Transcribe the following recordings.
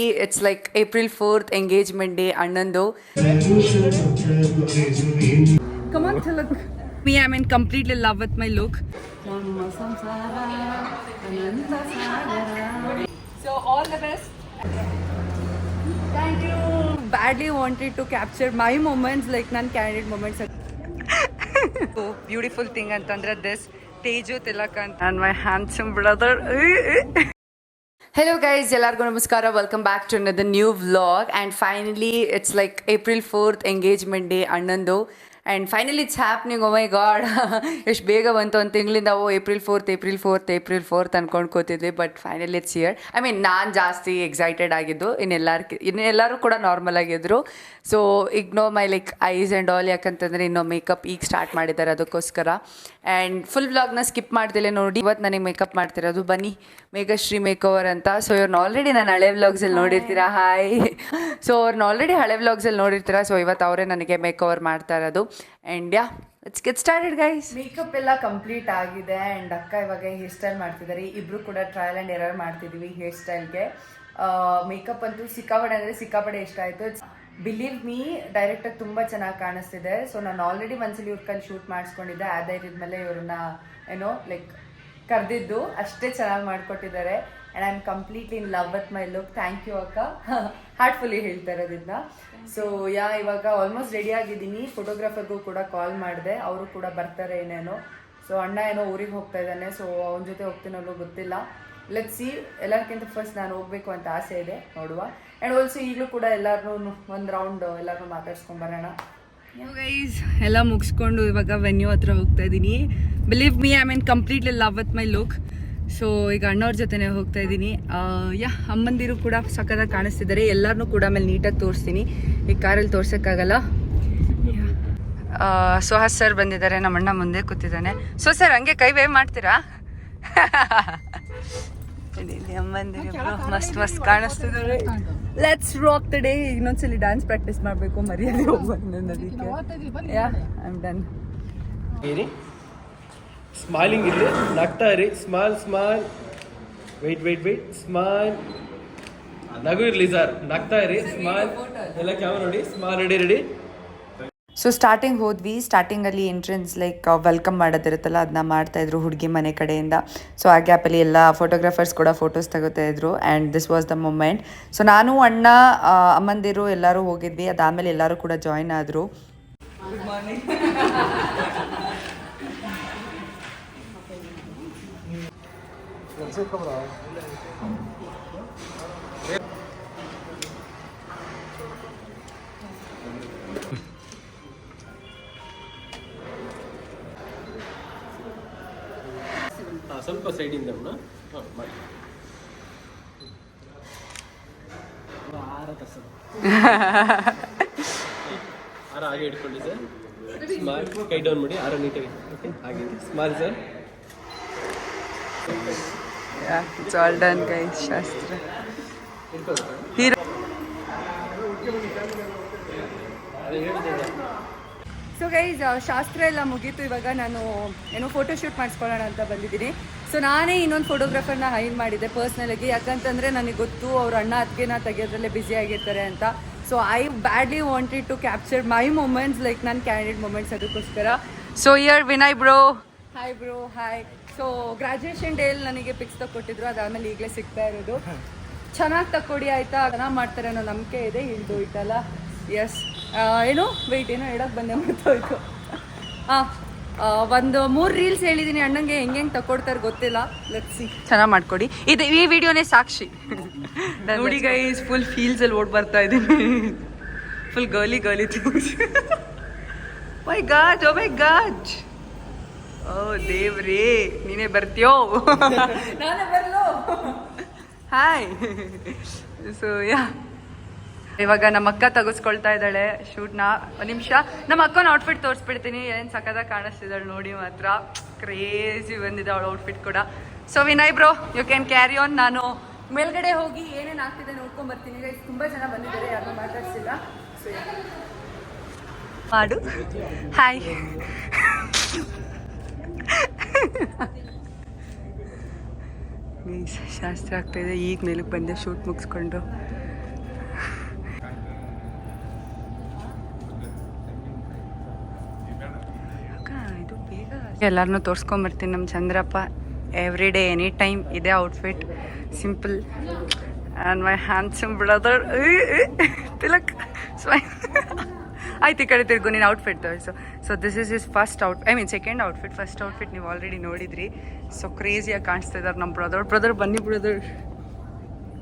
It's like April 4th engagement day Annandu. Come on, Tilak. Me, I'm in completely love with my look. So all the best. Thank you. Badly wanted to capture my moments, like non-candid moments. So beautiful thing ಅಂತಂದ್ರೆ this Teju Tilakan and my handsome brother. Hello guys, ಎಲ್ಲರಿಗೂ ನಮಸ್ಕಾರ. Welcome back to another new vlog. And finally it's like April 4th engagement day ಅಣ್ಣಂದು. And finally it's happening. Oh my god. ಎಷ್ಟು ಬೇಗ ಬಂತು ಒಂದು ತಿಂಗಳಿಂದ April 4th ಅನ್ಕೊಂಡು ಕೂತಿದ್ವಿ. But finally it's here. I mean ನಾನು ಜಾಸ್ತಿ ಎಕ್ಸೈಟೆಡ್ ಆಗಿದ್ದು, ಇನ್ನೆಲ್ಲರೂ ಕೂಡ ನಾರ್ಮಲ್ ಆಗಿದ್ರು. So ignore my like ice and all, ಯಾಕಂತಂದರೆ ಇನ್ನೂ ಮೇಕಪ್ ಈಗ ಸ್ಟಾರ್ಟ್ ಮಾಡಿದ್ದಾರೆ ಅದಕ್ಕೋಸ್ಕರ. ಆ್ಯಂಡ್ ಫುಲ್ ವ್ಲಾಗ್ನ ಸ್ಕಿಪ್ ಮಾಡ್ದಿಲ್ಲ ನೋಡಿ. ಇವತ್ತು ನನಗೆ ಮೇಕಪ್ ಮಾಡ್ತಿರೋದು ಬನ್ನಿ ಮೇಘಶ್ರೀ ಮೇಕ್ ಓವರ್ ಅಂತ. ಸೊ ಇವ್ರನ್ನ ಆಲ್ರೆಡಿ ನಾನು ಹಳೆ ವ್ಲಾಗ್ಸಲ್ಲಿ ನೋಡಿರ್ತೀರಾ. ಹಾಯ್. ಸೊ ಅವ್ರನ್ನ ಆಲ್ರೆಡಿ ಹಳೆ ವ್ಲಾಗ್ಸಲ್ಲಿ ನೋಡಿರ್ತೀರಾ. ಸೊ ಇವತ್ತು ಅವರೇ ನನಗೆ ಮೇಕ್ ಓವರ್ ಮಾಡ್ತಾ ಇರೋದು. And yeah, let's get started guys. Makeup ಎಲ್ಲ ಕಂಪ್ಲೀಟ್ ಆಗಿದೆ. ಆ್ಯಂಡ್ ಅಕ್ಕ ಇವಾಗ ಹೇರ್ ಸ್ಟೈಲ್ ಮಾಡ್ತಿದ್ದಾರೆ. ಇಬ್ಬರು ಕೂಡ ಟ್ರಯಲ್ ಆ್ಯಂಡ್ ಎರರ್ ಮಾಡ್ತಿದ್ದೀವಿ ಹೇರ್ ಸ್ಟೈಲ್ಗೆ. ಮೇಕಪ್ ಅಂತೂ ಸಿಕ್ಕಾಪಡೆ ಅಂದರೆ ಸಿಕ್ಕಾಪಡೆ ಇಷ್ಟ ಆಯಿತು. ಬಿಲೀವ್ ಮೀ, ಡೈರೆಕ್ಟಾಗಿ ತುಂಬ ಚೆನ್ನಾಗಿ ಕಾಣಿಸ್ತಿದೆ. ಸೊ ನಾನು ಆಲ್ರೆಡಿ ಒಂದ್ಸಲಿ ಇವ್ರ ಕೈಲಿ ಶೂಟ್ ಮಾಡಿಸ್ಕೊಂಡಿದ್ದೆ. ಅದೇ ಇದ್ಮೇಲೆ ಇವ್ರನ್ನ ಏನೋ ಲೈಕ್ ಕರೆದಿದ್ದು, ಅಷ್ಟೇ ಚೆನ್ನಾಗಿ ಮಾಡಿಕೊಟ್ಟಿದ್ದಾರೆ. And I am completely in love with my look. Thank you ಅಕ್ಕ, ಹಾರ್ಟ್ಫುಲ್ಲಿ ಹೇಳ್ತಾ ಇರೋದ್ರಿಂದ. ಸೊ ಇವಾಗ ಆಲ್ಮೋಸ್ಟ್ ರೆಡಿ ಆಗಿದ್ದೀನಿ. ಫೋಟೋಗ್ರಾಫರ್ಗೂ ಕೂಡ ಕಾಲ್ ಮಾಡಿದೆ, ಅವರು ಕೂಡ ಬರ್ತಾರೆ ಏನೇನೋ. ಸೊ ಅಣ್ಣ ಏನೋ ಊರಿಗೆ ಹೋಗ್ತಾ ಇದ್ದಾನೆ. ಸೊ ಅವನ ಜೊತೆ ಹೋಗ್ತೀನಲ್ಲೋ ಗೊತ್ತಿಲ್ಲ. Let's see. ಎಲ್ಲರಿಗಿಂತ ಫಸ್ಟ್ ನಾನು ಹೋಗಬೇಕು ಅಂತ ಆಸೆ ಇದೆ, ನೋಡುವ. ಆ್ಯಂಡ್ ಆಲ್ಸೋ ಈಗಲೂ ಕೂಡ ಎಲ್ಲರೂ ಒಂದು ರೌಂಡ್ ಎಲ್ಲರೂ ಮಾತಾಡ್ಸ್ಕೊಂಬರೋಣ. ಗೈಸ್ ಎಲ್ಲ ಮುಗಿಸ್ಕೊಂಡು ಇವಾಗ ವೆನ್ಯೂ ಹತ್ರ ಹೋಗ್ತಾ ಇದ್ದೀನಿ. Believe me, I mean completely love with my look. So ಈಗ ಅಣ್ಣವ್ರ ಜೊತೆನೇ ಹೋಗ್ತಾ ಇದ್ದೀನಿ. ಯಾ, ಅಮ್ಮಂದಿರು ಕೂಡ ಸಕ್ಕತ್ತಾಗಿ ಕಾಣಿಸ್ತಿದ್ದಾರೆ. ಎಲ್ಲರನ್ನೂ ಕೂಡ ಆಮೇಲೆ ನೀಟಾಗಿ ತೋರಿಸ್ತೀನಿ. ಈ ಕಾರಲ್ಲಿ ತೋರ್ಸೋಕ್ಕಾಗಲ್ಲ. ಸುಹಾಸ್ ಸರ್ ಬಂದಿದ್ದಾರೆ, ನಮ್ಮ ಅಣ್ಣ ಮುಂದೆ ಕೂತಿದ್ದಾನೆ. ಸೊ ಸರ್ ಹಂಗೆ ಕೈ ವೇವ್ ಮಾಡ್ತೀರಾ? ಅಮ್ಮಂದಿರು ಮಸ್ತ್ ಮಸ್ತ್ ಕಾಣಿಸ್ತಿದ್ದಾರೆ. Let's rock the day. ಇನ್ನೊಂದ್ಸಲಿ ಡ್ಯಾನ್ಸ್ ಪ್ರಾಕ್ಟೀಸ್ ಮಾಡಬೇಕು, ಮರ್ಯಾದೆ ಹೋಗ್ಬಂದಕ್ಕೆ. Yeah, I am done. Smiling ಇರಲಿ, ನಗ್ತಾ ಇರಿ. Smile smile, wait smile. ನಗು ಇರಲಿ ಸರ್, ನಗ್ತಾ ಇರಿ. ಸ್ಮೈಲ್ ಎಲ್ಲ ಕ್ಯಾಮರಾ ನೋಡಿ. Smile, ready. ಸೊ ಸ್ಟಾರ್ಟಿಂಗ್ ಹೋದ್ವಿ. ಸ್ಟಾರ್ಟಿಂಗಲ್ಲಿ ಎಂಟ್ರೆನ್ಸ್ ಲೈಕ್ ವೆಲ್ಕಮ್ ಮಾಡೋದಿರುತ್ತಲ್ಲ, ಅದನ್ನ ಮಾಡ್ತಾಯಿದ್ರು ಹುಡುಗಿ ಮನೆ ಕಡೆಯಿಂದ. ಸೊ ಆ ಗ್ಯಾಪಲ್ಲಿ ಎಲ್ಲ ಫೋಟೋಗ್ರಾಫರ್ಸ್ ಕೂಡ ಫೋಟೋಸ್ ತಗೋತಾ ಇದ್ರು. And this was the moment. So ನಾನು ಅಣ್ಣ ಅಮ್ಮಂದಿರು ಎಲ್ಲರೂ ಹೋಗಿದ್ವಿ. ಅದಾದಮೇಲೆ ಎಲ್ಲರೂ ಕೂಡ ಜಾಯ್ನ್ ಆದರು. Good morning. ಸ್ವಲ್ಪ ಸೈಡಿಂದ ಮಾಡಿ. ಹಾರ ಹಾಗೆ ಇಟ್ಕೊಳ್ಳಿ ಸರ್. ಸ್ಮಾಲ್, ಕೈ ಡೌನ್ ಮಾಡಿ. ಹಾರ ನೀಟಾಗಿ ಹಾಗೆ small sir. It's all done guys. ಶಾಸ್ತ್ರ ಸೊ ಗೈಸ್, ಶಾಸ್ತ್ರ ಎಲ್ಲ ಮುಗೀತು. ಇವಾಗ ನಾನು ಏನೋ ಫೋಟೋಶೂಟ್ ಮಾಡಿಸ್ಕೊಳ್ಳೋಣ ಅಂತ ಬಂದಿದ್ದೀನಿ. ಸೊ ನಾನೇ ಇನ್ನೊಂದು ಫೋಟೋಗ್ರಾಫರ್ನ ಹೈರ್ ಮಾಡಿದ್ದೆ ಪರ್ಸ್ನಲಾಗಿ. ಯಾಕಂತಂದರೆ ನನಗೆ ಗೊತ್ತು ಅವ್ರ ಅಣ್ಣ ಅದಕ್ಕೆನ ತೆಗೆಯೋದ್ರಲ್ಲೇ ಬ್ಯುಸಿ ಆಗಿರ್ತಾರೆ ಅಂತ. So I badly wanted to capture my moments, like ನನ್ನ ಕ್ಯಾಂಡಿಡ್ ಮೂಮೆಂಟ್ಸ್, ಅದಕ್ಕೋಸ್ಕರ. So here Vinay bro. Hi bro, hi. So graduation ಡೇಲಿ ನನಗೆ ಪಿಕ್ಸ್ ತಗೊಟ್ಟಿದ್ರು. ಅದಾದಮೇಲೆ ಈಗಲೇ ಸಿಗ್ತಾ ಇರೋದು. ಚೆನ್ನಾಗಿ ತಕ್ಕೊಡಿ ಆಯಿತಾ, ಚೆನ್ನಾಗಿ ಮಾಡ್ತಾರೆ ಅನ್ನೋ ನಂಬಿಕೆ ಇದೆ. ಹಿಡಿದು ಹೋಯ್ತಲ್ಲ. ಎಸ್, ಏನು ವೆಯ್ಟ್, ಏನೋ ಹೇಳೋಕ್ಕೆ ಬಂದೆ ಮಾಡ್ತೋಯ್ತು. ಒಂದು 3 ರೀಲ್ಸ್ ಹೇಳಿದ್ದೀನಿ ಅಣ್ಣಂಗೆ, ಹೆಂಗೆ ತಗೊಡ್ತಾರೆ ಗೊತ್ತಿಲ್ಲ. Let's see. ಚೆನ್ನಾಗಿ ಮಾಡ್ಕೊಡಿ. ಇದು ಈ ವಿಡಿಯೋನೇ ಸಾಕ್ಷಿ. ನೋಡಿ ಗೈಸ್, ಫುಲ್ ಫೀಲ್ಸಲ್ಲಿ ಓಡ್ ಬರ್ತಾ ಇದ್ದೀನಿ. Full girly things. My god, oh my god. ಓ ದೇವ್ರೇ, ನೀನೇ ಬರ್ತೀಯೋ? ನಾನೇ ಬರ್ಲೋ? ಹಾಯ್. ಸೊ ಯಾ, ಇವಾಗ ನಮ್ಮ ಅಕ್ಕ ತೆಗೆಸ್ಕೊಳ್ತಾ ಇದ್ದಾಳೆ ಶೂಟ್ನ. ಒಂದು ನಿಮಿಷ, ನಮ್ಮ ಅಕ್ಕನ ಔಟ್ಫಿಟ್ ತೋರಿಸ್ಬಿಡ್ತೀನಿ. ಏನು ಸಕ್ಕತ್ತಾಗಿ ಕಾಣಿಸ್ತಿದ್ದಾಳೆ ನೋಡಿ, ಮಾತ್ರ ಕ್ರೇಜಿ ಬಂದಿದೆ ಅವಳ ಔಟ್ಫಿಟ್ ಕೂಡ. So Vinay bro, you can carry on. ನಾನು ಮೇಲ್ಗಡೆ ಹೋಗಿ ಏನೇನು ಆಗ್ತಿದೆ ನೋಡ್ಕೊಂಬರ್ತೀನಿ. ಗೈಸ್ ತುಂಬ ಜನ ಬಂದಿದ್ದಾರೆ, ಯಾರನ್ನೂ ಮಾತಾಡ್ಸಿಲ್ಲ. ಸೊ ಮಾಡು. ಹಾಯ್. ಶಾಸ್ತ್ರ ಆಗ್ತಾಯಿದೆ. ಈಗ ಮೇಲಕ್ಕೆ ಬಂದೆ ಶೂಟ್ ಮುಗಿಸ್ಕೊಂಡು. ಎಲ್ಲರನ್ನೂ ತೋರಿಸ್ಕೊಂಬರ್ತೀನಿ ನಮ್ಮ Chandrappa. Every day any time ಇದೇ outfit, simple. And my handsome brother Tilak ಆಯ್ತು. ಈ ಕಡೆ ತಿರ್ಗು ನೀನು ಔಟ್ಫಿಟ್ ತೋರಿಸು. So this is is first second outfit. First outfit ನೀವು ಆಲ್ರೆಡಿ ನೋಡಿದ್ರಿ. ಸೊ ಕ್ರೇಜಿಯಾಗಿ ಕಾಣಿಸ್ತಾ ಇದ್ದಾರೆ ನಮ್ಮ ಬ್ರದರ್ ಬನ್ನಿ ಬ್ರದರ್,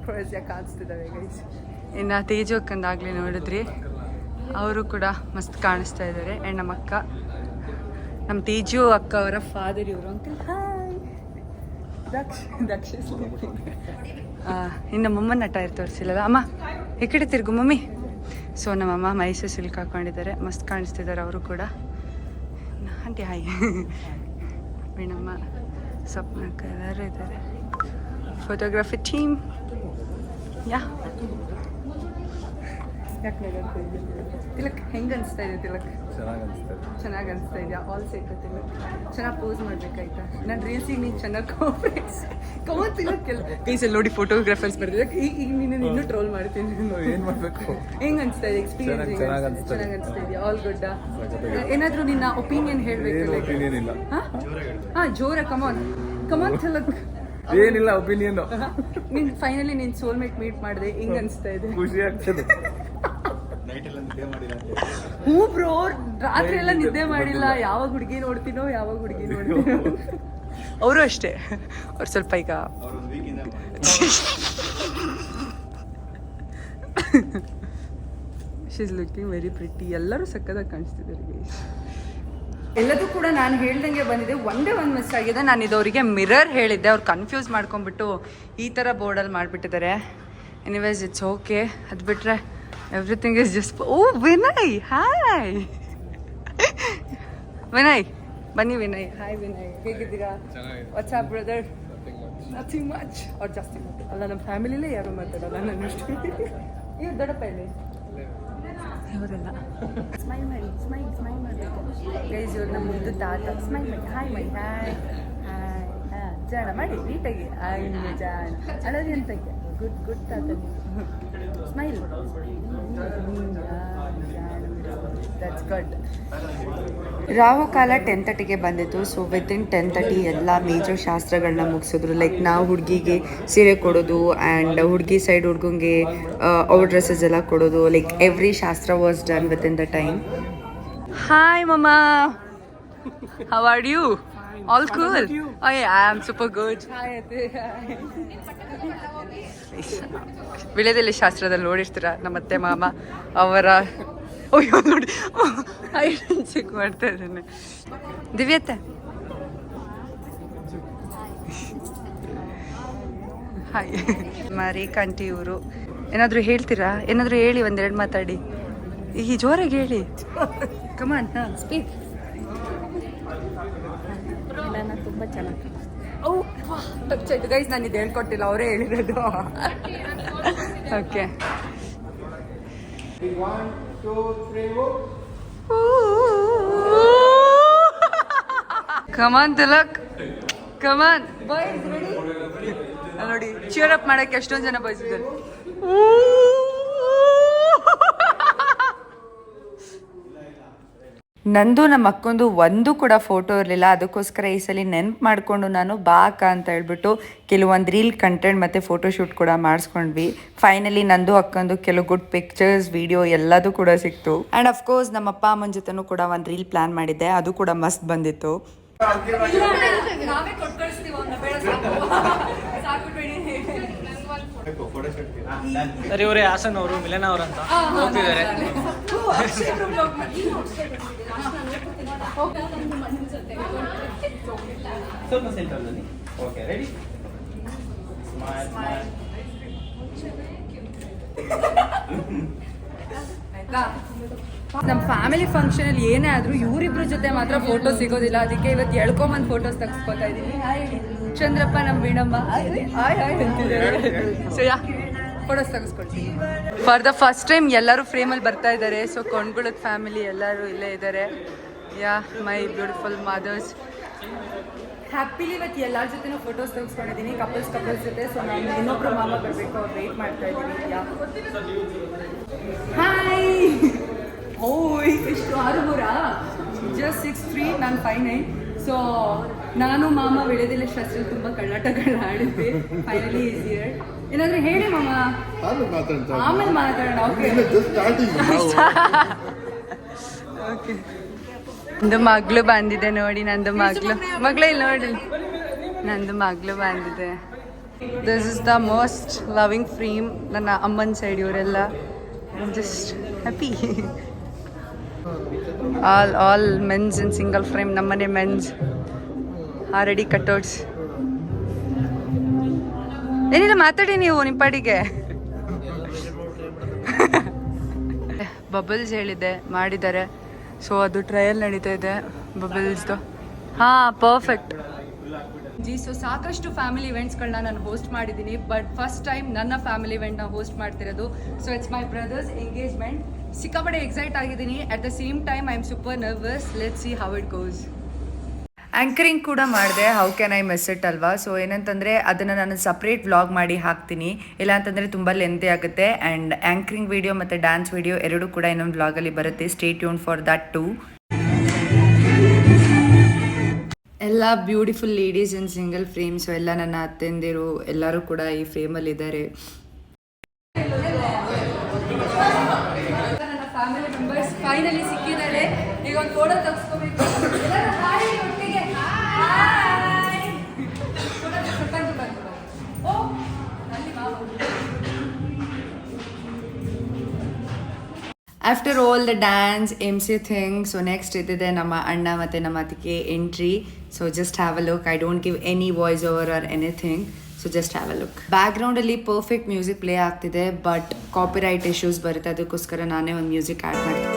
ಕ್ರೇಜಿಯಾಗಿ ಕಾಣಿಸ್ತಿದ್ದಾವೆ ಗೈಸ್. ಇನ್ನು ತೇಜು ಅಕ್ಕಂದಾಗಲೇ ನೋಡಿದ್ರಿ, ಅವರು ಕೂಡ ಮಸ್ತ್ ಕಾಣಿಸ್ತಾ ಇದ್ದಾರೆ. ಆ್ಯಂಡ್ ನಮ್ಮ ತೇಜು ಅಕ್ಕ ಅವರ ಫಾದರ್ ಇವರು ಅಂಕಲ್. ಹಾಯ್ ದಕ್ಷ ಇನ್ನು ನಮ್ಮಮ್ಮನ ನಟ ತೋರಿಸಿಲ್ಲಲ್ಲ ಅಮ್ಮ, ಈ ಕಡೆ ತಿರ್ಗು ಮಮ್ಮಿ. ಸೊ ನಮ್ಮಮ್ಮ ಮೈಸೂರು ಸಿಲ್ಕ್ ಹಾಕೊಂಡಿದ್ದಾರೆ, ಮಸ್ತ್ ಕಾಣಿಸ್ತಿದ್ದಾರೆ ಅವರು ಕೂಡ. Aunty hi. ವೀಣಮ್ಮ, ಸ್ವಪ್ನಕ್ಕ ಎಲ್ಲರೂ ಇದ್ದಾರೆ. Photography team. ಯಾಕೆ ತಿಲಕ್ ಹೆಂಗೆ ಅನಿಸ್ತಾ ಇದೆ ತಿಲಕ್? ಚೆನ್ನಾಗಿ ಅನಿಸ್ತಾ ಇದೆಯಾ? All set Tilak. ಚೆನ್ನಾಗಿ ಪೋಸ್ ಮಾಡ್ಬೇಕಾಯ್ತಾ? ನಾನು ರೀಲ್ಸಿಗೆ ನೀನು ಚೆನ್ನಾಗಿ ಕಮನ್ ತಿಲಕ್ ಎಲ್ಲ ಕೈಸಲ್ಲಿ ನೋಡಿ ಫೋಟೋಗ್ರಾಫರ್ಸ್ ಬರ್ತಿದ್ದೆ. ಈಗ ನೀನು ಇನ್ನೂ ಟ್ರೋಲ್ ಮಾಡ್ತೀನಿ. ಏನು ಮಾಡಬೇಕು? ಹೆಂಗೆ ಅನಿಸ್ತಾ ಇದೆ ಎಕ್ಸ್ಪೀರಿಯನ್ಸ್? ಚೆನ್ನಾಗಿ ಅನಿಸ್ತಾ ಇದೆಯಾ? ಆಲ್ ಗುಡ್ಡ? ಏನಾದರೂ ನಿನ್ನ ಒಪಿನಿಯನ್ ಹೇಳಬೇಕು? ಹಾಂ ಜೋರ ಕಮಾನ್ ತಿಲಕ್. ಏನಿಲ್ಲ ಒಪಿನಿಯನ್. ನೀನು ಫೈನಲಿ ನೀನು ಸೋಲ್ಮೇಟ್ ಮೀಟ್ ಮಾಡಿದೆ, ಹೆಂಗೆ ಅನಿಸ್ತಾ ಇದೆ? ಖುಷಿ ಆಗ್ತದೆ. ಹ್ಞೂ ಬ್ರೋ, ರಾತ್ರಿ ಎಲ್ಲ ನಿದ್ದೆ ಮಾಡಿಲ್ಲ. ಯಾವಾಗ ಹುಡುಗಿ ನೋಡ್ತೀನೋ ಅವರು ಅಷ್ಟೇ. ಅವ್ರು ಸ್ವಲ್ಪ ಈಗ she is looking very pretty. ಎಲ್ಲರೂ ಸಕ್ಕದಾಗಿ ಕಾಣಿಸ್ತಿದ್ದಾರೆ. ಎಲ್ಲದೂ ಕೂಡ ನಾನು ಹೇಳ್ದಂಗೆ ಬಂದಿದೆ. ಒಂದೇ ಒಂದು ಮಿಸ್ ಆಗಿದೆ. ನಾನು ಇದವರಿಗೆ ಮಿರರ್ ಹೇಳಿದ್ದೆ, ಅವ್ರು ಕನ್ಫ್ಯೂಸ್ ಮಾಡ್ಕೊಂಡ್ಬಿಟ್ಟು ಈ ಥರ ಬೋರ್ಡಲ್ಲಿ ಮಾಡಿಬಿಟ್ಟಿದ್ದಾರೆ. Anyways it's okay. ಅದು ಬಿಟ್ಟರೆ ಎವ್ರಿಥಿಂಗ್ ಇಸ್ ಜಸ್ಟ್. ಓ ವಿನಯ್, ಹಾಯ್ ವಿನಯ್, ಬನ್ನಿ ವಿನಯ್. ಹಾಯ್ ವಿನಯ್, ಹೇಗಿದ್ದೀರಾ? What's up brother? Nothing much. ಅವ್ರು ಜಾಸ್ತಿ ಅಲ್ಲ, ನಮ್ಮ ಫ್ಯಾಮಿಲಿಲೇ ಯಾರು ಮಾತಾಡೋಲ್ಲ ನನ್ನಷ್ಟು. ಇವ್ರು ದೊಡ್ಡಪ್ಪ ಇಲ್ಲಿ ಇವರೆಲ್ಲ ಸ್ಮೈಲ್ ಮಾಡಬೇಕು ಗೈಸ್. ಇವ್ರು ನಮ್ಮ ಮುದ್ದು ತಾತ. ಸ್ಮೈಲ್ ಮಾಡಿ. Hi my. ಹಾಯ್ ಜಾಣ ಮಾಡಿ ನೀಟಾಗಿ. ಜಾಣ ಅಳದಿ ಅಂತಕ್ಕೆ. ಗುಡ್ ತಾತ. ಸ್ಮೈಲ್. That's good. ರಾಹುಕಾಲ 10:30ಗೆ ಬಂದಿತ್ತು. ಸೊ ವಿತಿನ್ 10:30 ಎಲ್ಲ ಮೇಜರ್ ಶಾಸ್ತ್ರಗಳನ್ನ ಮುಗಿಸಿದ್ರು. ಲೈಕ್ ನಾವು ಹುಡುಗಿಗೆ ಸೀರೆ ಕೊಡೋದು ಆ್ಯಂಡ್ ಹುಡುಗಿ ಸೈಡ್ ಹುಡುಗಂಗೆ ಅವ್ರ ಡ್ರೆಸ್ಸಸ್ ಎಲ್ಲ ಕೊಡೋದು. Like every shastra was done within the time. Hi mamma, how are you? All cool? I am super good. ವಿಳೆದೆಲೆ ಶಾಸ್ತ್ರದಲ್ಲಿ ನೋಡಿರ್ತೀರ ನಮ್ಮತ್ತೆ ಮಾಮ ಅವರ. ಅಯ್ಯೋ ನೋಡಿ ಚೆಕ್ ಮಾಡ್ತಾ ಇದ್ದೇನೆ. ದಿವ್ಯತ್ತೆ ಹಾಯ್. ರೇಖಾಂಟಿ ಇವರು. ಏನಾದರೂ ಹೇಳ್ತೀರಾ? ಏನಾದರೂ ಹೇಳಿ, ಒಂದೆರಡು ಮಾತಾಡಿ. ಈ ಜೋರಾಗಿ ಹೇಳಿ. ಕಮಾನ್. ಹಾಂ ಸ್ಪೀಕ್. ತುಂಬ ಚೆನ್ನಾಗಿ. ಓ ಟಚ್ ಆಯ್ತು ಗೈಸ್, ನಾನು ಇದು ಹೇಳ್ಕೊಟ್ಟಿಲ್ಲ, ಅವರೇ ಹೇಳಿರೋದು. ಓಕೆ. ಕಮಾನ್ ತಿಲಕ್, ಕಮಾನ್ ಬಾಯ್ಸ್. ರೆಡಿ? ನೋಡಿ, ಚಿಯರ್ ಅಪ್ ಮಾಡಕ್ಕೆ ಎಷ್ಟೊಂದು ಜನ ಬಾಯ್ಸ್ ಇದ್ದಾರೆ. ನಂದು ನಮ್ಮ ಅಕ್ಕೊಂದು ಒಂದು ಕೂಡ ಫೋಟೋ ಇರಲಿಲ್ಲ. ಅದಕ್ಕೋಸ್ಕರ ಈ ಸಲ ನೆನಪು ಮಾಡಿಕೊಂಡು ನಾನು ಬಾಕ ಅಂತ ಹೇಳ್ಬಿಟ್ಟು ಕೆಲವೊಂದು ರೀಲ್ ಕಂಟೆಂಟ್ ಮತ್ತು ಫೋಟೋಶೂಟ್ ಕೂಡ ಮಾಡಿಸ್ಕೊಂಡ್ವಿ. ಫೈನಲಿ ನಂದು ಅಕ್ಕೊಂದು ಕೆಲವು ಗುಡ್ ಪಿಕ್ಚರ್ಸ್, ವಿಡಿಯೋ ಎಲ್ಲದೂ ಕೂಡ ಸಿಕ್ತು. ಆ್ಯಂಡ್ ಅಫ್ಕೋರ್ಸ್ ನಮ್ಮ ಅಪ್ಪ ಅಮ್ಮನ ಜೊತೆನೂ ಕೂಡ ಒಂದು ರೀಲ್ ಪ್ಲ್ಯಾನ್ ಮಾಡಿದ್ದೆ, ಅದು ಕೂಡ ಮಸ್ತ್ ಬಂದಿತ್ತು. ಸರಿ, ಇವರೇ ಹಾಸನ್ ಅವರು, ಮಿಲನ ಅವರು ಅಂತ ಹೋಗ್ತಿದ್ದಾರೆ. ಸ್ವಲ್ಪ ಸೆಂಟರ್ನಲ್ಲಿ. Okay, ready? ನಮ್ಮ ಫ್ಯಾಮಿಲಿ ಫಂಕ್ಷನಲ್ಲಿ ಏನೇ ಆದರೂ ಇವರಿಬ್ರ ಜೊತೆ ಮಾತ್ರ ಫೋಟೋ ಸಿಗೋದಿಲ್ಲ. ಅದಕ್ಕೆ ಇವತ್ತು ಎಳ್ಕೊಂಬಂದು ಫೋಟೋಸ್ ತೆಗೆಸ್ಕೊತಾ ಇದ್ದೀನಿ. ಚಂದ್ರಪ್ಪ, ನಮ್ಮ ವೀಣಮ್ಮ ಹಾಯ್ ಅಂತಿದ್ದಾರೆ. ಸೊ ಫೋಟೋಸ್ ತೆಗೆಸ್ಕೊಳ್ತೀನಿ. ಫಾರ್ ದ ಫಸ್ಟ್ ಟೈಮ್ ಎಲ್ಲರೂ ಫ್ರೇಮಲ್ಲಿ ಬರ್ತಾ ಇದ್ದಾರೆ. ಸೊ ಕೊಂಡ್ಗುಳದ ಫ್ಯಾಮಿಲಿ ಎಲ್ಲರೂ ಇಲ್ಲೇ ಇದ್ದಾರೆ. ಮೈ ಬ್ಯೂಟಿಫುಲ್ ಮದರ್ಸ್. ಹ್ಯಾಪಿಲಿ ಇವತ್ತು ಎಲ್ಲರ ಜೊತೆನೂ ಫೋಟೋಸ್ ತೆಗೆಸ್ಕೊಂಡಿದ್ದೀನಿ, ಕಪಲ್ಸ್ ಜೊತೆ. ಸೊ ನಾನು ಇನ್ನೊಬ್ರು ಮಾಮ ಬರಬೇಕು, ಅವ್ರು ವೆಯ್ಟ್ ಮಾಡ್ತಾ ಇದ್ದೀನಿ. ಹಾಯ್. ಓಯ್ ಎಷ್ಟು 6'3", ನಾನು 5'9". ಸೊ ನಾನು ಮಾಮ ಬೆಳೆದಿಲ್ಲ ಶಾಸ್ತ್ರ ತುಂಬ ಕಳ್ಳಾಟಗಳನ್ನ ಆಡಿದ್ವಿ. Finally is here. ಏನಾದ್ರೆ ಹೇಳಿ ಮಾಮ. ಆಮೇಲೆ ಮಾತಾಡೋಣ. ಓಕೆ. ನಂದು ಮಗಳು ಬಂದಿದೆ ನೋಡಿ. ನಂದು ಮಗಳು ಇಲ್ಲಿ ನೋಡಿ. ನಂದು ಮಗಳು ಬಂದಿದೆ. This is the most loving frame. ನನ್ನ ಅಮ್ಮನ ಸೈಡ್ ಇವರೆಲ್ಲ ಜಸ್ಟ್ ಹ್ಯಾಪಿ. ಆಲ್ ಮೆನ್ಸ್ ಇನ್ ಸಿಂಗಲ್ ಫ್ರೇಮ್. ನಮ್ಮನೆ ಮೆನ್ಸ್ ಆಲ್ರೆಡಿ ಕಟ್ಔಟ್ಸ್. ಏನಿಲ್ಲ ಮಾತಾಡಿ ನೀವು ನಿಮ್ಮ ಪಾಡಿಗೆ. ಬಬಲ್ಸ್ ಹೇಳಿದ್ದೆ ಮಾಡಿದ್ದಾರೆ. ಸೊ ಅದು ಟ್ರಯಲ್ ನಡೀತಾ ಇದೆ ಬಬಲ್ಸ್ದು. ಹಾಂ ಪರ್ಫೆಕ್ಟ್ ಜಿ. ಸೊ ಸಾಕಷ್ಟು ಫ್ಯಾಮಿಲಿ ಇವೆಂಟ್ಸ್ಗಳನ್ನ ನಾನು ಹೋಸ್ಟ್ ಮಾಡಿದ್ದೀನಿ, ಬಟ್ ಫಸ್ಟ್ ಟೈಮ್ ನನ್ನ ಫ್ಯಾಮಿಲಿ ಇವೆಂಟ್ನ ಹೋಸ್ಟ್ ಮಾಡ್ತಿರೋದು. So it's my brothers engagement. ಸಿಕ್ಕಾಪಟ್ಟೆ ಎಕ್ಸೈಟ್ ಆಗಿದ್ದೀನಿ. At the same time I am super nervous. Let's see how it goes. Anchoring ಕೂಡ ಮಾಡಿದೆ. How can I miss it ಅಲ್ವಾ. So ಏನಂತಂದರೆ ಅದನ್ನು ನಾನು ಸಪ್ರೇಟ್ ವ್ಲಾಗ್ ಮಾಡಿ ಹಾಕ್ತೀನಿ, ಇಲ್ಲ ಅಂತಂದರೆ ತುಂಬ ಲೆಂತಿ ಆಗುತ್ತೆ. ಆ್ಯಂಡ್ ಆ್ಯಂಕರಿಂಗ್ ವಿಡಿಯೋ ಮತ್ತು ಡ್ಯಾನ್ಸ್ ವಿಡಿಯೋ ಎರಡೂ ಕೂಡ ಇನ್ನೊಂದು ವ್ಲಾಗಲ್ಲಿ ಬರುತ್ತೆ. Stay tune for that too. ಎಲ್ಲ beautiful ladies in single frame. So ಎಲ್ಲ ನನ್ನ ಅತ್ತೆಂದಿರು ಎಲ್ಲರೂ ಕೂಡ ಈ ಫ್ರೇಮಲ್ಲಿ ಇದ್ದಾರೆ. ನನ್ನ ಫ್ಯಾಮಿಲಿ ಮೆಂಬರ್ಸ್ ಫೈನಲಿ ಸಿಕ್ಕಿದ್ದಾರೆ. ಈಗ ಒಂದು ಫೋಟೋ ತೆಗೆಸ್ಕೋಬೇಕು. After all the dance MC thing. So next ಇದ್ದಿದೆ ನಮ್ಮ ಅಣ್ಣ ಮತ್ತು ನಮ್ಮ ಅತ್ತಿಗೆ entry. So just have a look. I don't give any voice over or anything. So just have a look. ಬ್ಯಾಕ್ಗ್ರೌಂಡಲ್ಲಿ ಪರ್ಫೆಕ್ಟ್ ಮ್ಯೂಸಿಕ್ ಪ್ಲೇ ಆಗ್ತಿದೆ, but copyright issues ಬರುತ್ತೆ. ಅದಕ್ಕೋಸ್ಕರ ನಾನೇ ಒಂದು ಮ್ಯೂಸಿಕ್ ಆ್ಯಡ್ ಮಾಡ್ತೀನಿ.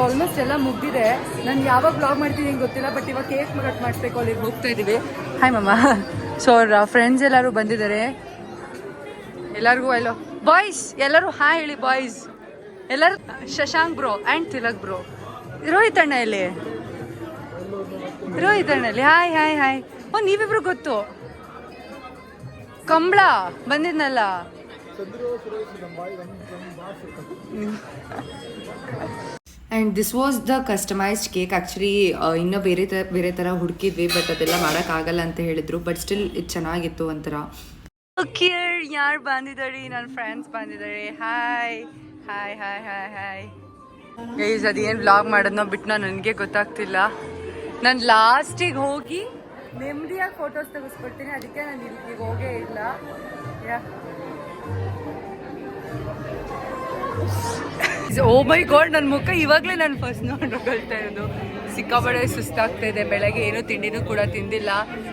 ಆಲ್ಮೋಸ್ಟ್ ಎಲ್ಲ ಮುಗ್ದಿದೆ. ನಾನು ಯಾವಾಗ ಬ್ಲಾಗ್ ಮಾಡ್ತೀನಿ ಗೊತ್ತಿಲ್ಲ, ಬಟ್ ಇವಾಗ ಕೇಕ್ ಕಟ್ ಮಾಡಿಸ್ಬೇಕು. ಅಲ್ಲಿಗೆ ಹೋಗ್ತಾ ಇದ್ದೀವಿ. ಹಾಯ್ ಮಮ್ಮ. ಸೊ ಅವ್ರ ಫ್ರೆಂಡ್ಸ್ ಎಲ್ಲರೂ ಬಂದಿದ್ದಾರೆ. ಎಲ್ಲರಿಗೂ ಎಲ್ಲೋ ಬಾಯ್ಸ್ ಎಲ್ಲರೂ ಹಾಯ್ ಹೇಳಿ ಬಾಯ್ಸ್ ಎಲ್ಲರೂ. Shashank bro and Tilak bro. Rohit ಅಣ್ಣ ಎಲ್ಲಿ? ರೋಹಿತ್ ಅಣ್ಣ ಎಲ್ಲಿ? Hi hi hi. ಓ ನೀವಿಬ್ರು ಗೊತ್ತು. ಕಂಬಳ ಬಂದಿದ್ನಲ್ಲ. And this was the customized cake. Actually ಇನ್ನೂ ಬೇರೆ ಥರ ಹುಡುಕಿದ್ವಿ, ಬಟ್ ಅದೆಲ್ಲ ಮಾಡೋಕ್ಕಾಗಲ್ಲ ಅಂತ ಹೇಳಿದ್ರು. ಬಟ್ ಸ್ಟಿಲ್ ಇದು ಚೆನ್ನಾಗಿತ್ತು ಒಂಥರ. ಓಕೆ ಯಾರು ಬಂದಿದ್ದಾರೆ? ನನ್ನ ಫ್ರೆಂಡ್ಸ್ ಬಂದಿದ್ದಾರೆ. Hi hi hi hi hi guys. ಅದೇನು ವ್ಲಾಗ್ ಮಾಡೋದನ್ನೋ ಬಿಟ್ಟು ನನಗೆ ಗೊತ್ತಾಗ್ತಿಲ್ಲ. ನಾನು ಲಾಸ್ಟಿಗೆ ಹೋಗಿ ನೆಮ್ಮದಿಯಾಗಿ ಫೋಟೋಸ್ ತೆಗೆಸ್ಕೊಡ್ತೀನಿ. ಅದಕ್ಕೆ ನಾನು ಈಗ ಹೋಗೇ ಇಲ್ಲ. ಓ ಮೈ ಗಾಡ್, ನನ್ನ ಮುಖ ಇವಾಗಲೇ ನಾನು ಫಸ್ಟ್ ನೋಡ್ಕೊಳ್ತಾ ಇರೋದು. ಸಿಕ್ಕಾಪಡೆ ಸುಸ್ತಾಗ್ತಾ ಇದೆ. ಬೆಳಗ್ಗೆ ಏನೂ ತಿಂಡಿನೂ ಕೂಡ ತಿಂದಿಲ್ಲ.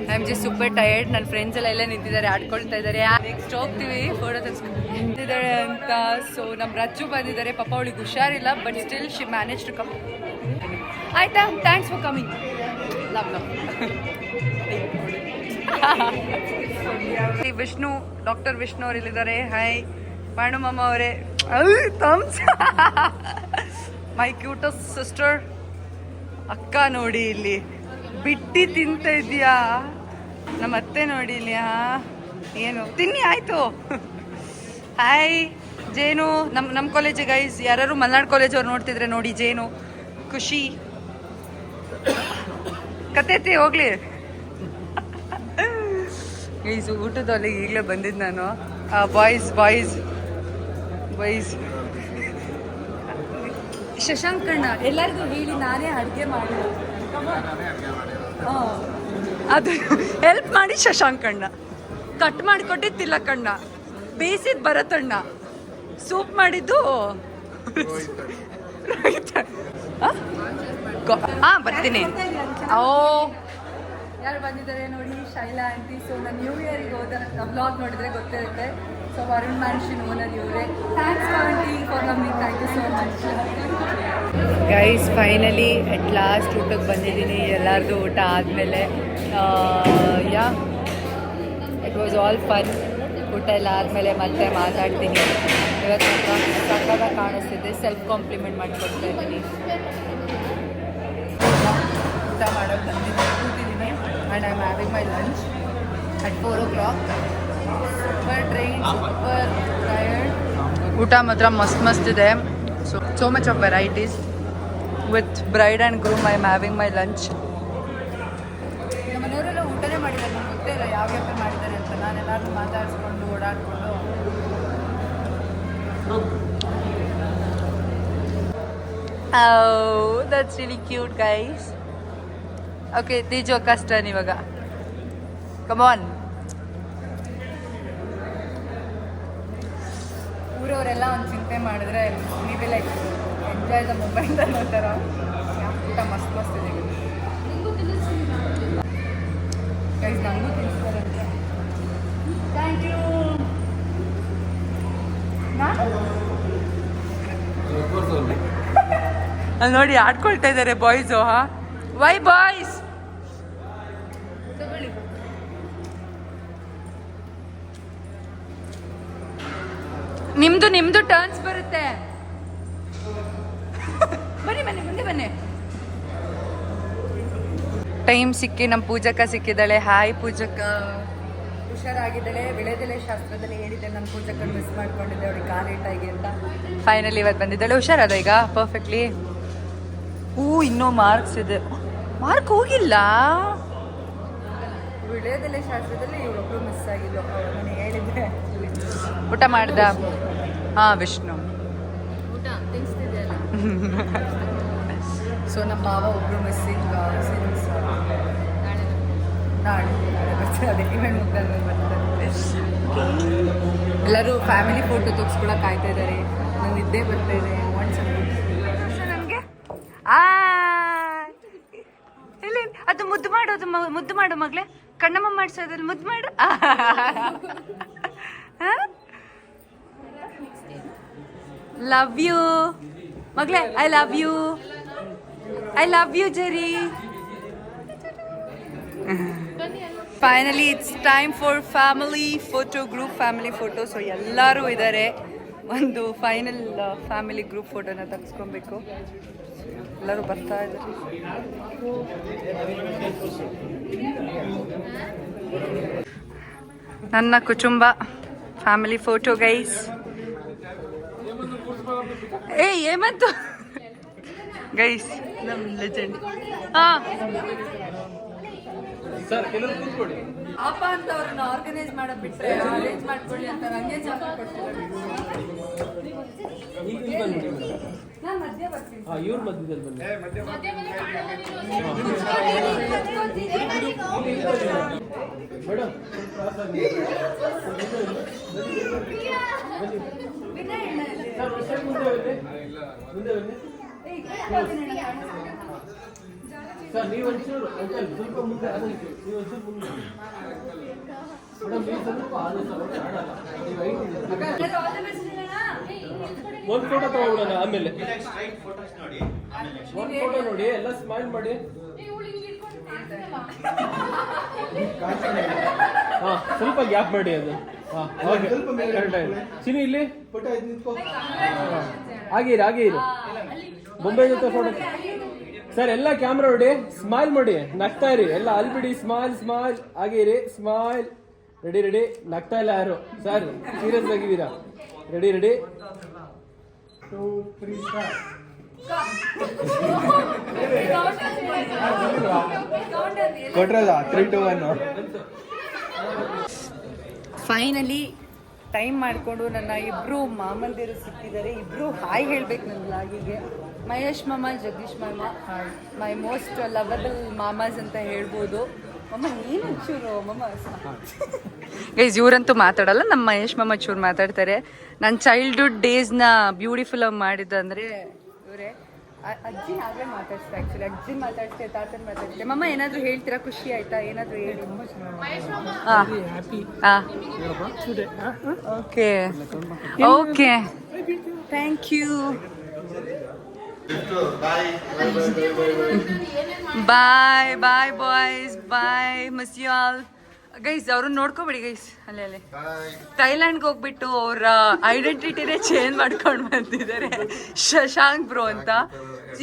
I am just super tired. ನನ್ನ ಫ್ರೆಂಡ್ಸ್ ಎಲ್ಲ ನಿಂತಿದ್ದಾರೆ, ಆಡ್ಕೊಳ್ತಾ ಇದ್ದಾರೆ. ನೆಕ್ಸ್ಟ್ ಹೋಗ್ತೀವಿ ಫೋಟೋ ತೆಗೆಸ್ಕೊಂಡಿದ್ದಾರೆ ಅಂತ. ಸೊ ನಮ್ಮ ರಚ್ಚು ಬಂದಿದ್ದಾರೆ. ಪಾಪ ಅವಳಿಗೆ ಹುಷಾರಿಲ್ಲ, but still she manage to come. ಆಯ್ತಾ? Thanks for coming. Love love. Vishnu, doctor Vishnu ಅವ್ರು ಇಲ್ಲಿದ್ದಾರೆ. ಹಾಯ್ ಬಾಣು ಮಾಮ ಅವರೇ. ಥಮ್ಸ್. My cutest sister. ಅಕ್ಕ ನೋಡಿ ಇಲ್ಲಿ ಬಿಟ್ಟಿ ತಿಂತ ಇದೆಯಾ. ನಮ್ಮ ಅತ್ತೆ ನೋಡಿ ಇಲ್ಲಿ. ಏನು ತಿನ್ನಿ ಆಯಿತು. ಹಾಯ್ ಜೇನು. ನಮ್ಮ ಕಾಲೇಜ್ ಗೈಸ್. ಯಾರು ಮಲ್ನಾಡ್ ಕಾಲೇಜ್ ಅವ್ರು ನೋಡ್ತಿದ್ರೆ ನೋಡಿ. ಜೇನು, ಖುಷಿ, ಕತೆ ಹೋಗ್ಲಿ ಗೈಸ್. ಊಟದಲ್ಲಿ ಈಗಲೇ ಬಂದಿದ್ದು ನಾನು. Boys boys boys. ಶಶಾಂಕ್ ಅಣ್ಣ ಎಲ್ಲರಿಗೂ ಹೇಳಿ ನಾನೇ ಅಡುಗೆ ಮಾಡಿ. ಅದು ಹೆಲ್ಪ್ ಮಾಡಿ ಶಶಾಂಕ್ ಅಣ್ಣ. ಕಟ್ ಮಾಡಿಕೊಟ್ಟಿದ್ದು ತಿಲಕಣ್ಣ, ಬೇಯಿಸಿದ್ದು ಭರತಣ್ಣ, ಸೂಪ್ ಮಾಡಿದ್ದು ಹಾಂ ಬರ್ತೀನಿ. ಓ ಯಾರು ಬಂದಿದ್ದಾರೆ ನೋಡಿ, ಶೈಲಾ ಆಂಟಿ. ಸೊ ನಾನು ನ್ಯೂ ಇಯರಿಗೆ ಹೋದ ಬ್ಲಾಗ್ ನೋಡಿದ್ರೆ ಗೊತ್ತಿರುತ್ತೆ. ಸೊ ವರುಣ್ ಮ್ಯಾನ್ಷನ್ ಓನರ್ ಇವರೇ. Thanks aunty for coming. Thank you so much guys. Finally at last ಊಟಕ್ಕೆ ಬಂದಿದ್ದೀನಿ. ಎಲ್ಲರದು ಊಟ ಆದಮೇಲೆ yeah it was all fun. ಊಟ ಎಲ್ಲ ಆದಮೇಲೆ ಮತ್ತೆ ಮಾತಾಡ್ತೀನಿ. ಇವತ್ತು ಸಕ್ಕತ್ತಾಗಿ ಕಾಣಿಸ್ತಿದೆ, ಸೆಲ್ಫ್ ಕಾಂಪ್ಲಿಮೆಂಟ್ ಮಾಡಿಕೊಡ್ತಾ ಇದ್ದೀನಿ. ಊಟ ಮಾಡೋಕ್ಕೆ ಬಂದಿದ್ದೀನಿ, ಕೂತಿದ್ದೀನಿ. And I am having my lunch at 4 o'clock. Super drained, super tired. ಊಟ ಮಾತ್ರ ಮಸ್ತ್ ಇದೆ. So much of varieties. With bride and groom, I am having my lunch. ನಮ್ಮ ಮನೆಯವರೆಲ್ಲ ಊಟನೇ ಮಾಡಿದ್ದಾರೆ, ನಂಗೆ ಗೊತ್ತೇ ಇಲ್ಲ ಯಾವ ಮಾಡಿದ್ದಾರೆ ಅಂತ. ನಾನು ಎಲ್ಲರೂ ಮಾತಾಡಿಸ್ಕೊಂಡು ಓಡಾಡಿಕೊಂಡು Oh, that's really cute, guys. Okay, Teju Akka's turn ಇವಾಗ. Come on. ಊರವರೆಲ್ಲ ಒಂದು ಚಿಂತೆ ಮಾಡಿದ್ರೆ ನೀವೇ ಲೈಕ್ ಎಂಜಾಯ್ ದ ಮೂಮೆಂಟ್ ಅನ್ನೋ ಥರ. ಊಟ ಮಸ್ತ್ ಇದೆ ಗೈಸ್, ನನಗೂ ತಿನ್ನಿಸ್ತಾರೆ. Thank you. ಅಲ್ಲಿ ನೋಡಿ ಆಡ್ಕೊಳ್ತಾ ಇದ್ದಾರೆ ಬಾಯ್ಸು. Why boys? ನಿಮ್ದು ಟರ್ನ್ಸ್ ಬರುತ್ತೆ. ಬನ್ನಿ ಮುಂದೆ ಬನ್ನಿ. ಟೈಮ್ ಸಿಕ್ಕಿ ನಮ್ಮ ಪೂಜಕ್ಕ ಸಿಕ್ಕಿದ್ದಾಳೆ. ಹಾಯ್ ಪೂಜಕ್ಕ. ಹುಷಾರಾಗಿದ್ದಾಳೆ. ವಿಳೆದೆಲೆ ಶಾಸ್ತ್ರದಲ್ಲಿ ಹೇಳಿದ್ದೆ ನನ್ನ ಪೂಜಕ್ಕನ್ನು ಮಿಸ್ ಮಾಡ್ಕೊಂಡಿದ್ದೆ, ಅವಳಿಗೆ ಕಾಲೇಟಾಗಿ ಅಂತ. ಫೈನಲಿ ಇವತ್ತು ಬಂದಿದ್ದಾಳೆ. ಹುಷಾರಾದ ಈಗ ಪರ್ಫೆಕ್ಟ್ಲಿ. ಇನ್ನೂ ಮಾರ್ಕ್ಸ್ ಇದೆ. ಮಾರ್ಕ್ ಹೋಗಿಲ್ಲ. ವಿಳೆದೆಲೆ ಶಾಸ್ತ್ರದಲ್ಲಿ ಇವಳೊಬ್ರು ಮಿಸ್ ಆಗಿದ್ದು, ನಾನು ಹೇಳಿದ್ದೆ. ಊಟ ಮಾಡ್ದ? ವಿಷ್ಣು ಊಟ ತಿನ್ನಿಸ್ತಿದ್ದೆ. ಸೊ ನಮ್ಮ ಮಾವ ಒಬ್ರು ಮಿಸ್ಸಿಂಗ್ ಸಿನ್ಸ್ ನಾಳೆ ಬರ್ತದೆ. ಅದೇ ಇವೆಂಟ್ ಮುಗ್ದಾದ್ಮೇಲೆ ಬರ್ತಾರೆ. ಎಲ್ಲರೂ ಫ್ಯಾಮಿಲಿ ಫೋಟೋ ತೆಗೆಸ್ಕೊಳಕ್ಕೆ ಕಾಯ್ತಾ ಇದ್ದಾರೆ. ನಾನು ನಿದ್ದೆ ಬರ್ತಾ ಇದೆ. ನನಗೆ ಇಲ್ಲಿ ಅದು ಮುದ್ದು ಮಾಡೋದು, ಮುದ್ದು ಮಾಡು ಮಗಳೇ. ಕಣ್ಣಮ್ಮ ಮಾಡ್ಸೋದ್ರಲ್ಲಿ ಮುದ್ದು ಮಾಡು. ಲವ್ ಯು ಮಗಳೇ. ಐ ಲವ್ ಯು ಜರಿ. Finally it's time for family photo, group family photo. So ಎಲ್ಲರೂ ಇದ್ದಾರೆ. ಒಂದು ಫೈನಲ್ ಫ್ಯಾಮಿಲಿ ಗ್ರೂಪ್ ಫೋಟೋನ ತೆಗೆಸ್ಕೊಬೇಕು. ಎಲ್ಲರೂ ಬರ್ತಾ ಇದ್ದಾರೆ. ನನ್ನ ಕುಟುಂಬ ಫ್ಯಾಮಿಲಿ ಫೋಟೋ ಗೈಸ್. ಏಮಂತು ಗೈಸ್, ನಮ್ಮ ಲೆಜೆಂಡ್. ಸರ್ ಕೆಲವರು ಕೂತ್ಕೊಳ್ಳಿ. ಅಪ್ಪ ಅಂತ ಅವ್ರನ್ನ ಆರ್ಗನೈಸ್ ಮಾಡೋ ಬಿಟ್ರೆ ಅರೇಂಜ್ ಮಾಡ್ಕೊಳ್ಳಿ ಅಂತ ಹಂಗೆ ಜಾಗ ಕೊಡ್ತಾರೆ. ನಾನು ಮಧ್ಯೆ ಬರ್ತೀನಿ. ಇವ್ರ ಮಧ್ಯದಲ್ಲಿ ಬನ್ನಿ. ಮೇಡಮ್ ಸರ್, ನೀವು ಒಂಚೂರು ಸ್ವಲ್ಪ ಮುಂದೆ, ನೀವು ಒಂಚೂರು ಮುಂದೆ ಮೇಡಮ್. ನೀವು ಸ್ವಲ್ಪ ಒಂದು ಫೋಟೋ ತಗೊಳ್ಳೋಣ, ಆಮೇಲೆ ಒಂದು ಫೋಟೋ ನೋಡಿ, ಎಲ್ಲ ಸ್ಮೈಲ್ ಮಾಡಿ. ಸ್ವಲ್ಪ ಗ್ಯಾಪ್ ಮಾಡಿ ಅದು. ಚಿನಿ ಇಲ್ಲಿ ಹಾಗೆ ಇರು. ಬೊಂಬೆ ಜೊತೆ ಫೋಟೋ. ಸರ್ ಎಲ್ಲ ಕ್ಯಾಮ್ರಾ ನೋಡಿ, ಸ್ಮೈಲ್ ಮಾಡಿ, ನಗ್ತಾ ಇರಿ ಎಲ್ಲ. ಅಲ್ಬಿಡಿ, ಸ್ಮೈಲ್ ಹಾಗೆ ಇರಿ. ಸ್ಮೈಲ್. ರೆಡಿ. ನಗ್ತಾ ಇಲ್ಲ ಯಾರು. ಸರ್ ಸೀರಿಯಸ್ ಆಗಿದ್ದೀರಾ? Ready 2, 3 start. ಕೊಟ್ರದ 3, 2, 1. ಫೈನಲಿ ಟೈಮ್ ಮಾಡಿಕೊಂಡು ನನ್ನ ಇಬ್ಬರು ಮಾಮಂದಿರು ಸಿಕ್ಕಿದ್ದಾರೆ. ಇಬ್ಬರು ಹಾಯ್ ಹೇಳ್ಬೇಕು ನನ್ನ ಲಾಗಿಗೆ. ಮಹೇಶ್ ಮಾಮ, ಜಗದೀಶ್ ಮಾಮ, ಮೈ ಮೋಸ್ಟ್ ಲವಬಲ್ ಮಾಮಾಸ್ ಅಂತ ಹೇಳ್ಬೋದು. ಮಮ್ಮ ಏನು ಚೂರು ಮಮ್ಮ ಗೈಸ್, ಇವರಂತೂ ಮಾತಾಡಲ್ಲ. ನಮ್ಮ ಮಹೇಶ್ ಮಾಮ ಚೂರು ಮಾತಾಡ್ತಾರೆ. ನನ್ನ ಚೈಲ್ಡ್ಹುಡ್ ಡೇಸ್ನ ಬ್ಯೂಟಿಫುಲ್ ಆಗಿ ಮಾಡಿದ್ದಂದರೆ ಇವರೇ. ಅಜ್ಜಿ ಆಗಲೇ ಮಾತಾಡ್ತಾರೆ. ಆ್ಯಕ್ಚುಲಿ ಅಜ್ಜಿ ಮಾತಾಡ್ತೆ, ತಾತನ ಮಾತಾಡ್ತೆ. ಮಮ್ಮ ಏನಾದರೂ ಹೇಳ್ತೀರಾ? ಖುಷಿ ಆಯ್ತಾ? ಏನಾದರೂ ಹೇಳಿ. Okay thank you. Bye bye boys, bye. Miss you all. Guys ಅವ್ರನ್ನ ನೋಡ್ಕೋಬೇಡಿ ಗೈಸ್. ಅಲ್ಲೇ ಥೈಲ್ಯಾಂಡ್ಗೆ ಹೋಗ್ಬಿಟ್ಟು ಅವ್ರ ಐಡೆಂಟಿಟಿನೇ ಚೇಂಜ್ ಮಾಡ್ಕೊಂಡು ಬಂದಿದ್ದಾರೆ, ಶಶಾಂಕ್ ಬ್ರೋ ಅಂತ.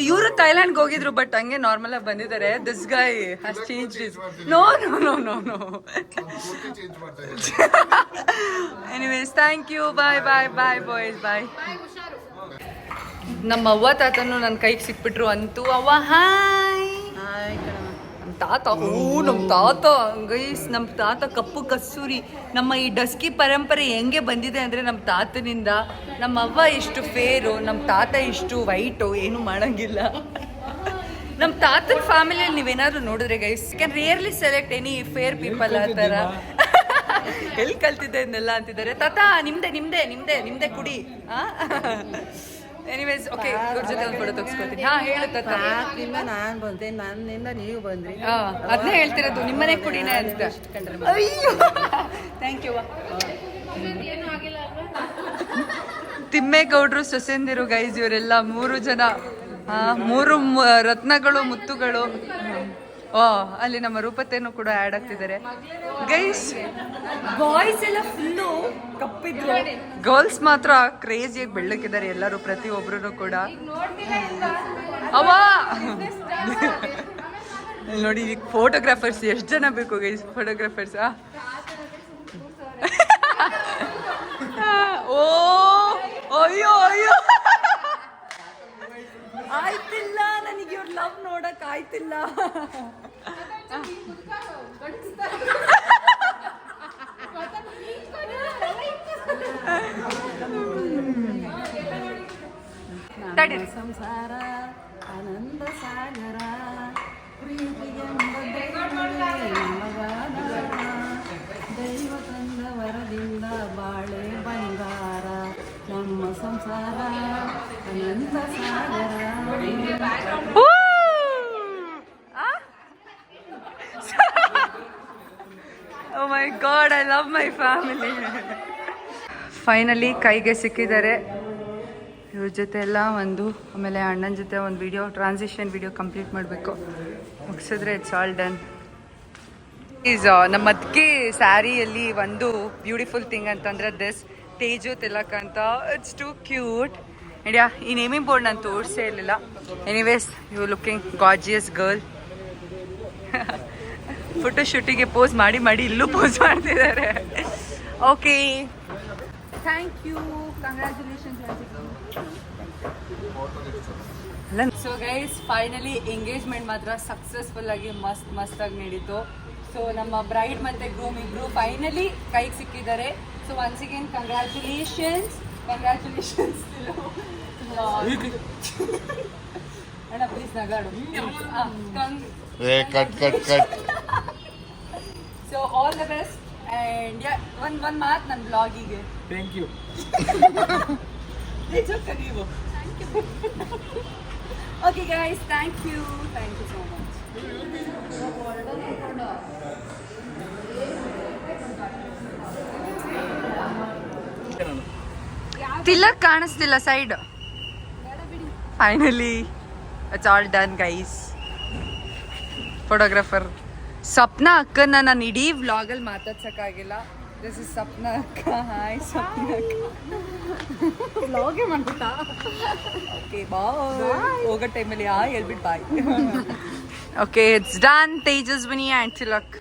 ಇವರು ಥೈಲ್ಯಾಂಡ್ಗೆ ಹೋಗಿದ್ರು ಬಟ್ ಹಂಗೆ ನಾರ್ಮಲ್ ಆಗಿ ಬಂದಿದ್ದಾರೆ. This guy has change is no no no no no. Anyways thank you, bye bye bye boys bye. ನಮ್ಮ ಅವ್ವ ತಾತನು ನನ್ನ ಕೈಗೆ ಸಿಕ್ಬಿಟ್ರು ಅಂತೂ. ಅವ್ವ ಹಾಯ್. ನಮ್ಮ ತಾತ, ನಮ್ಮ ತಾತ ಗೈಸ್, ನಮ್ಮ ತಾತ ಕಪ್ಪು ಕಸ್ತೂರಿ. ನಮ್ಮ ಈ ಡಸ್ಕಿ ಪರಂಪರೆ ಹೆಂಗೆ ಬಂದಿದೆ ಅಂದರೆ ನಮ್ಮ ತಾತನಿಂದ. ನಮ್ಮ ಅವ್ವ ಎಷ್ಟು ಫೇರು, ನಮ್ಮ ತಾತ ಇಷ್ಟು ವೈಟು, ಏನು ಮಾಡೋಂಗಿಲ್ಲ. ನಮ್ಮ ತಾತನ ಫ್ಯಾಮಿಲಿಯಲ್ಲಿ ನೀವೇನಾದ್ರು ನೋಡಿದ್ರೆ guys, can really select any fair people ಆ ಥರ. ಎಲ್ಲಿ ಕಲ್ತಿದ್ದೆ ಇದನ್ನೆಲ್ಲ ಅಂತಿದ್ದಾರೆ. ತಾತ ನಿಮ್ದೆ ನಿಮ್ದೆ ನಿಮ್ದೆ ನಿಮ್ದೆ ಕುಡಿ. ಎನಿವೇಸ್ ಓಕೆ, ಇವ್ರ ಜೊತೆ ಒಂದು ಫೋಟೋ ತೆಗೆಸ್ಕೊಳ್ತೀನಿ. ಹಾ ಹೇಳು ತಾತ. ನಾನು ಬಂದೆ, ನನ್ನಿಂದ ನೀವು ಬಂದ್ರಿ. ಅದನ್ನೇ ಹೇಳ್ತಿರೋದು, ನಿಮ್ಮನೆ ಕುಡಿನೇ ಅಂತ. ಅಯ್ಯೋ ಥ್ಯಾಂಕ್ ಯು. ತಿಮ್ಮೇಗೌಡರು ಸೊಸೆಂದಿರು ಗೈಸ್ ಇವರೆಲ್ಲ 3 ಜನ. 3 ರತ್ನಗಳು ಮುತ್ತುಗಳು. ಅಲ್ಲಿ ನಮ್ಮ ರೂಪತೆಯನ್ನು ಕೂಡ ಆ್ಯಡ್ ಆಗ್ತಿದ್ದಾರೆ ಗೈಸ್. ಬಾಯ್ಸ್ ಎಲ್ಲ ಫುಲ್ಲು ಕಪ್ಪಿದ್ರು, ಗರ್ಲ್ಸ್ ಮಾತ್ರ ಕ್ರೇಜಿಯಾಗಿ ಬೆಳ್ಳಕ್ಕಿದ್ದಾರೆ ಎಲ್ಲರೂ, ಪ್ರತಿಯೊಬ್ಬರು ಕೂಡ. ನೋಡಿ ಫೋಟೋಗ್ರಾಫರ್ಸ್ ಎಷ್ಟು ಜನ ಬೇಕು ಗೈಸ್, ಫೋಟೋಗ್ರಾಫರ್ಸ್. ಓ ಅಯ್ಯೋ ಅಯ್ಯೋ, ಆಯ್ತಿಲ್ಲ ನನಗೆ ಇವ್ರ ಲವ್ ನೋಡಕ್ ಆಯ್ತಿಲ್ಲ. ಸಂಸಾರ ಆನಂದ ಸಾಗರ, ದೈವ ತಂದ ವರದಿಂದ ಬಾಳೆ ಬಂಗಾರ, ನಮ್ಮ ಸಂಸಾರ ಅನಂತ ಸಾಗರ. Oh my God, I love my family. Finally ಕೈಗೆ ಸಿಕ್ಕಿದ್ದಾರೆ. ಇವ್ರ ಜೊತೆ ಎಲ್ಲ ಒಂದು, ಆಮೇಲೆ ಅಣ್ಣನ ಜೊತೆ ಒಂದು ವಿಡಿಯೋ, ಟ್ರಾನ್ಸಿಷನ್ ವಿಡಿಯೋ ಕಂಪ್ಲೀಟ್ ಮಾಡಬೇಕು. ಮುಗಿಸಿದ್ರೆ ಇಟ್ಸ್ ಆಲ್ ಡನ್. ಈಸ್ ನಮ್ಮ ಅದಕ್ಕೆ ಸ್ಯಾರಿಯಲ್ಲಿ ಒಂದು ಬ್ಯೂಟಿಫುಲ್ ಥಿಂಗ್ ಅಂತಂದರೆ ದಿಸ್ ತೇಜು ತಿಲಕ್ ಅಂತ. It's too cute. ಇಂಡಿಯಾ ಈ ನೇಮಿಂಗ್ ಬೋರ್ಡ್ ನಾನು ತೋರಿಸೇ ಇರಲಿಲ್ಲ. Anyways you looking gorgeous girl. Photo ಶೂಟಿಗೆ ಪೋಸ್ ಮಾಡಿ ಮಾಡಿ ಇಲ್ಲೂ ಪೋಸ್ ಮಾಡ್ತಿದ್ದಾರೆ. Okay thank you, congratulations. So guys finally engagement ಮಾತ್ರ ಸಕ್ಸಸ್ಫುಲ್ ಆಗಿ ಮಸ್ತಾಗಿ ನಡೀತು. ಸೊ ನಮ್ಮ ಬ್ರೈಡ್ ಮತ್ತು ಗ್ರೂಮ್ ಇಬ್ರು ಫೈನಲಿ ಕೈಗೆ ಸಿಕ್ಕಿದ್ದಾರೆ. So once again congratulations. ಅಣ್ಣ ಪ್ಲೀಸ್ ನಗಾಡು. So all the best and ಒಂದು ಮಾತು ನನ್ನ ಬ್ಲಾಗಿಗೆ. Thank you. ನೀವು okay guys, thank you so much. Tilak ಕಾಣಿಸ್ತಿಲ್ಲ side. Finally it's all done guys. Photographer Sapna ಅಕ್ಕನ ನಾನು ಇಡೀ ವ್ಲಾಗಲ್ಲಿ ಮಾತಾಡ್ಸೋಕ್ಕಾಗಿಲ್ಲ. ದಿಸ್ ಇಸ್ ಸಪ್ನ ಅಕ್ಕ. ಹಾಯ್ ಸಪ್ನ ಅಕ್ಕ. ವ್ಲಾಗೇ ಮಾಡ್ಬಿಟ್ಟ. Okay bye. ಹೋಗೋ ಟೈಮಲ್ಲಿ ಹೇಳ್ಬಿಟ್ಟು bye. Okay it's done. Tejaswini and Tilak.